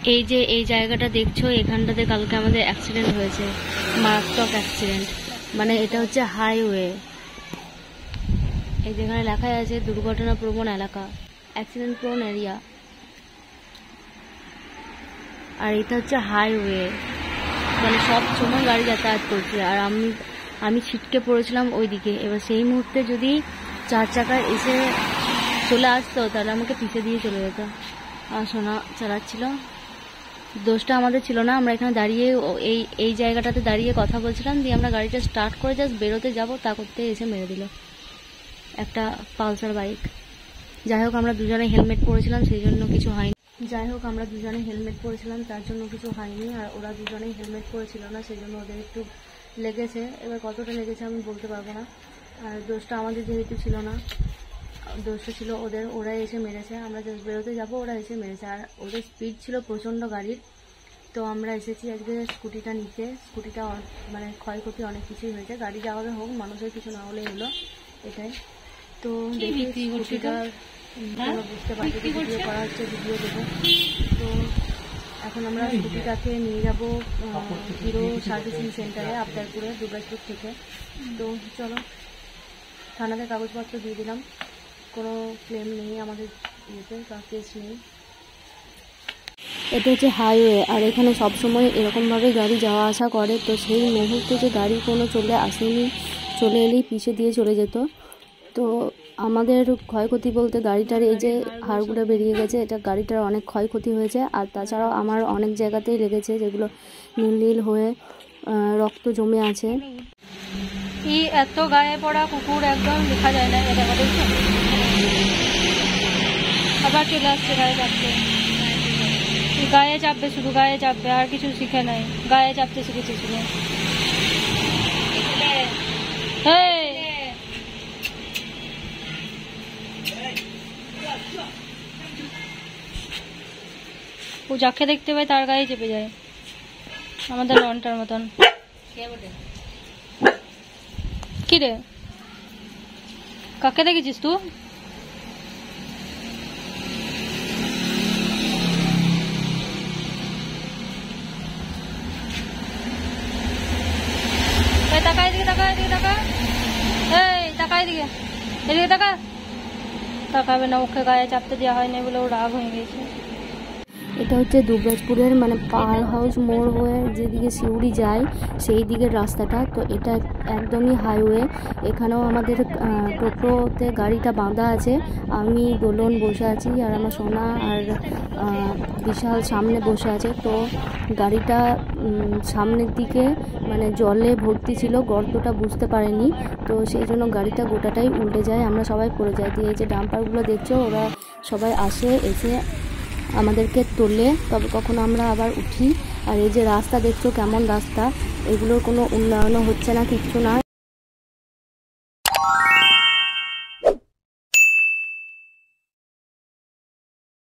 এই যে এই জায়গাটা দেখছো, এখানটাতে কালকে আমাদের অ্যাক্সিডেন্ট হয়েছে, মারাত্মক অ্যাক্সিডেন্ট। মানে এটা হচ্ছে হাইওয়ে, এই যেখানে লেখা আছে দুর্ঘটনা প্রবণ এলাকা, অ্যাক্সিডেন্ট প্রবণ এরিয়া। আর এটা হচ্ছে হাইওয়ে, মানে সব সময় গাড়ি যাতায়াত করছে। আর আমি ছিটকে পড়েছিলাম ওইদিকে। এবার সেই মুহূর্তে যদি 4 চাকায় এসে চলে আসতো তাহলে আমাকে পিছিয়ে দিয়ে চলে যেত। আর সোনা চালাচ্ছিল, দোষটা আমাদের ছিল না। আমরা এখানে দাঁড়িয়ে এই জায়গাটাতে দাঁড়িয়ে কথা বলছিলাম, দিয়ে আমরা গাড়িটা স্টার্ট করে জাস্ট বেরোতে যাবো, তা করতে এসে মেরে দিল একটা পালসার বাইক। যাই হোক আমরা দুজনে হেলমেট পরেছিলাম, সেই জন্য কিছু হয়নি। তার জন্য কিছু হয়নি। আর ওরা দুজনেই হেলমেট পরেছিল না, সেই জন্য ওদের একটু লেগেছে। এবার কতটা লেগেছে আমি বলতে পারবো না। আর দোষটা আমাদের যেহেতু ছিল না, দোষটা ছিল ওদের, ওরা এসে মেরেছে। আমরা জাস্ট বেরোতে যাবো, ওরা এসে মেরেছে। আর ওদের স্পিড ছিল প্রচণ্ড গাড়ির। তো আমরা এসেছি আজকে স্কুটিটা নিতে। স্কুটিটা মানে ক্ষয়ক্ষতি অনেক কিছুই হয়েছে, গাড়ি যাওয়াবে হোক, মানুষের কিছু না হলেই হলো, এটাই। তো দেখি স্কুটিটা বুঝতে পারছি ভিডিও করা হচ্ছে, ভিডিও দেবো। তো এখন আমরা স্কুটিটাকে নিয়ে যাবো হিরো সার্ভিসিং সেন্টারে, আবদারপুরে, দুর্গাপুর থেকে। তো চলো, থানাতে কাগজপত্র দিয়ে দিলাম, কোনো ক্লেম নেই আমাদের ইয়েতে বা কেস নেই। এটা হচ্ছে হাইওয়ে, আর এখানে সবসময় এরকমভাবে গাড়ি যাওয়া আসা করে। তো সেই মুহূর্তে যে গাড়ি কোনো চলে আসেনি, চলে এলেই পিছিয়ে দিয়ে চলে যেত। তো আমাদের ক্ষয়ক্ষতি বলতে গাড়িটার এই যে হাড়গুলো বেরিয়ে গেছে, এটা গাড়িটার অনেক ক্ষয়ক্ষতি হয়েছে। আর তাছাড়াও আমার অনেক জায়গাতেই লেগেছে, যেগুলো নীল নীল হয়ে রক্ত জমে আছে। কি এত গায়ে পড়া কুকুর, একদম দেখা যায় না। এটা দেখছো, আবার চলে আসছে গায়ে চাপতে। গায়ে চাপবে, শুধু গায়ে চাপবে, আর কিছু শিখে নাই, গায়ে চাপতে শিখেছে শুধু। ও যাকে দেখতে পায় তার গায়ে চেপে যায়, আমাদের লনটার মতন। কি রে, কাকে দেখেছিস তুই? তাকা এদিকে, তাকা এদিকে, তাকা, এই তাকা এদিকে, এদিকে তাকা। তাকাবে না, ওকে গায়ে চাপতে দেওয়া হয়নি বলে ও রাগ হয়ে গেছে। এটা হচ্ছে দুবরাজপুরের মানে পাওয়ার হাউস মোড় হয়ে যেদিকে সিউড়ি যায় সেই দিকের রাস্তাটা। তো এটা একদমই হাইওয়ে। এখানেও আমাদের টোটোতে গাড়িটা বাঁধা আছে। আমি দোলন বসে আছি, আর আমার সোনা আর বিশাল সামনে বসে আছে। তো গাড়িটা সামনের দিকে মানে জলে ভর্তি ছিল, গর্তটা বুঝতে পারেনি, তো সেই জন্য গাড়িটা গোটাটাই উল্টে যায়, আমরা সবাই পড়ে যাই। দিয়ে এই যে ডাম্পারগুলো দেখছো, ওরা সবাই এসে আমাদেরকে তোলে, তবে কখনো আমরা আবার উঠি। আর এই যে রাস্তা দেখছো কেমন রাস্তা, এগুলোর কোনো উন্নয়নও হচ্ছে না, কিচ্ছু না।